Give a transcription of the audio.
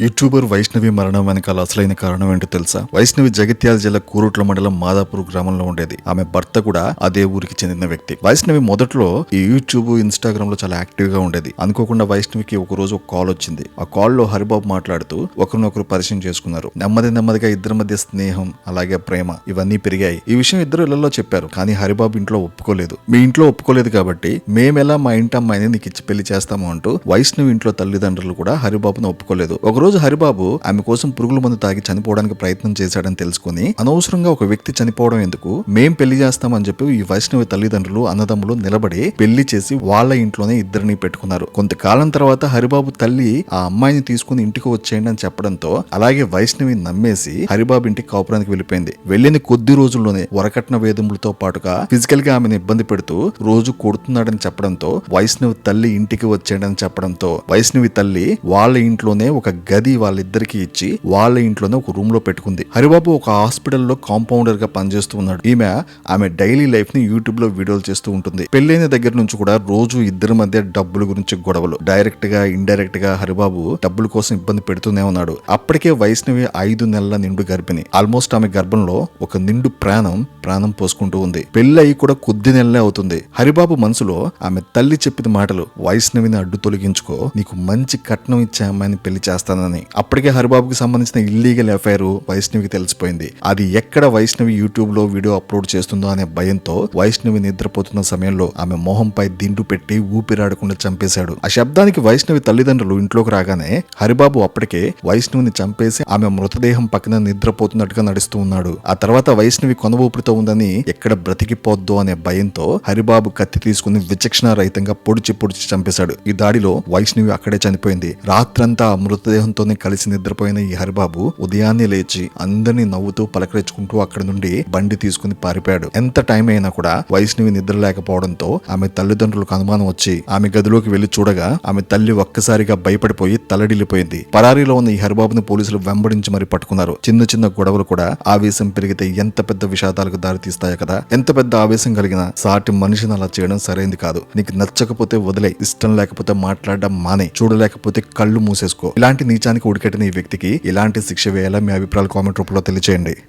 YouTuber Vaishnavi మరణం వెనకాల అసలైన కారణం ఏంటో తెలుసా? వైష్ణవి జగిత్యాల జిల్లా కూరుట్ల మండలం మాదాపూర్ గ్రామంలో ఉండేది. ఆమె భర్త కూడా అదే ఊరికి చెందిన వ్యక్తి. వైష్ణవి మొదట్లో ఈ యూట్యూబ్, ఇన్స్టాగ్రామ్ లో చాలా యాక్టివ్ గా ఉండేది. అనుకోకుండా వైష్ణవికి ఒక రోజు ఒక కాల్ వచ్చింది. ఆ కాల్ లో హరిబాబు మాట్లాడుతూ ఒకరినొకరు పరిచయం చేసుకున్నారు. నెమ్మదిగా ఇద్దరి మధ్య స్నేహం, అలాగే ప్రేమ ఇవన్నీ పెరిగాయి. ఈ విషయం ఇద్దరు ఇళ్లలో చెప్పారు. కానీ హరిబాబు ఇంట్లో ఒప్పుకోలేదు. మీ ఇంట్లో ఒప్పుకోలేదు కాబట్టి మేమెలా మా ఇంటి అమ్మాయిని నీకు ఇచ్చి పెళ్లి చేస్తాము అంటూ వైష్ణవి ఇంట్లో తల్లిదండ్రులు కూడా హరిబాబును ఒప్పుకోలేదు. ఒకరోజు హరిబాబు ఆమె కోసం పురుగుల మందు తాగి చనిపోవడానికి ప్రయత్నం చేశాడని తెలుసుకుని అనవసరంగా ఒక వ్యక్తి చనిపోవడం ఎందుకు, మేం పెళ్లి చేస్తామని చెప్పి ఈ వైష్ణవి తల్లిదండ్రులు అన్నదమ్ములు నిలబడి పెళ్లి చేసి వాళ్ళ ఇంట్లోనే ఇద్దరిని పెట్టుకున్నారు. కొంతకాలం తర్వాత హరిబాబు తల్లి ఆ అమ్మాయిని తీసుకుని ఇంటికి వచ్చేయండి అని చెప్పడంతో అలాగే వైష్ణవి నమ్మేసి హరిబాబు ఇంటికి కాపురానికి వెళ్ళిపోయింది. వెళ్లిన కొద్ది రోజుల్లోనే వరకట్న వేధింపులతో పాటుగా ఫిజికల్ గా ఆమెను ఇబ్బంది పెడుతూ రోజు కొడుతున్నాడని చెప్పడంతో వైష్ణవి తల్లి ఇంటికి వచ్చేయండి అని చెప్పడంతో వైష్ణవి తల్లి వాళ్ళ ఇంట్లోనే ఒక గది వాళ్ళిద్దరికి ఇచ్చి వాళ్ళ ఇంట్లోనే ఒక రూమ్ లో పెట్టుకుంది. హరిబాబు ఒక హాస్పిటల్లో కాంపౌండర్ గా పనిచేస్తూ ఉన్నాడు. ఆమె డైలీ లైఫ్ ని యూట్యూబ్ లో వీడియోలు చేస్తూ ఉంటుంది. పెళ్లైన దగ్గర నుంచి కూడా రోజు ఇద్దరి మధ్య డబ్బుల గురించి గొడవలు. డైరెక్ట్ గా ఇండైరెక్ట్ గా హరిబాబు డబ్బుల కోసం ఇబ్బంది పెడుతూనే ఉన్నాడు. అప్పటికే వైష్ణవి 5 నెలల నిండు గర్భిణి. ఆల్మోస్ట్ ఆమె గర్భంలో ఒక నిండు ప్రాణం పోసుకుంటూ ఉంది. పెళ్లి కూడా కొద్ది నెలలే అవుతుంది. హరిబాబు మనసులో ఆమె తల్లి చెప్పిన మాటలు, వైష్ణవిని అడ్డు తొలగించుకో, నీకు మంచి కట్నం ఇచ్చే అమ్మాయిని పెళ్లి చేస్తానని. అప్పటికే హరిబాబుకి సంబంధించిన ఇల్లీగల్ ఎఫైర్ వైష్ణవికి తెలిసిపోయింది. అది ఎక్కడ వైష్ణవి యూట్యూబ్ లో వీడియో అప్లోడ్ చేస్తుందో అనే భయంతో వైష్ణవి నిద్రపోతున్న సమయంలో ఆమె మొహంపై దిండు పెట్టి ఊపిరాడకుండా చంపేశాడు. ఆ శబ్దానికి వైష్ణవి తల్లిదండ్రులు ఇంట్లోకి రాగానే హరిబాబు అప్పటికే వైష్ణవిని చంపేసి ఆమె మృతదేహం పక్కన నిద్రపోతున్నట్టుగా నడుస్తూ ఉన్నాడు. ఆ తర్వాత వైష్ణవి కొన ఊపిరితో ఉందని ఎక్కడ బ్రతికిపోద్దో అనే భయంతో హరిబాబు కత్తి తీసుకుని విచక్షణ రహితంగా పొడిచి చంపేశాడు. ఈ దాడిలో వైష్ణవి అక్కడే చనిపోయింది. రాత్రంతా మృతదేహంతోనే కలిసి నిద్రపోయిన ఈ హరిబాబు ఉదయాన్నే లేచి అందరినీ నవ్వుతూ పలకరించుకుంటూ అక్కడి నుండి బండి తీసుకుని పారిపోయాడు. ఎంత టైం అయినా కూడా వైష్ణవి నిద్ర లేకపోవడంతో ఆమె తల్లిదండ్రులకు అనుమానం వచ్చి ఆమె గదిలోకి వెళ్లి చూడగా ఆమె తల్లి ఒక్కసారిగా భయపడిపోయి తల్లడిల్లిపోయింది. పరారీలో ఉన్న ఈ హరిబాబుని పోలీసులు వెంబడించి మరి పట్టుకున్నారు. చిన్న గొడవలు కూడా ఆవేశం పెరిగితే ఎంత పెద్ద విషాదాలకు దారి తీస్తాయో కదా. ఎంత పెద్ద ఆవేశం కలిగిన సాటి మనిషిని అలా చేయడం సరైంది కాదు. నీకు నచ్చకపోతే వదిలే, ఇష్టం లేకపోతే మాట్లాడడం మానే, చూడలేకపోతే కళ్ళు మూసేసుకో. ఇలాంటి నీచానికి ఉడికెట్టిన ఈ వ్యక్తికి ఇలాంటి శిక్ష వేయాలా? మీ అభిప్రాయాలు కామెంట్ రూపంలో తెలియజేయండి.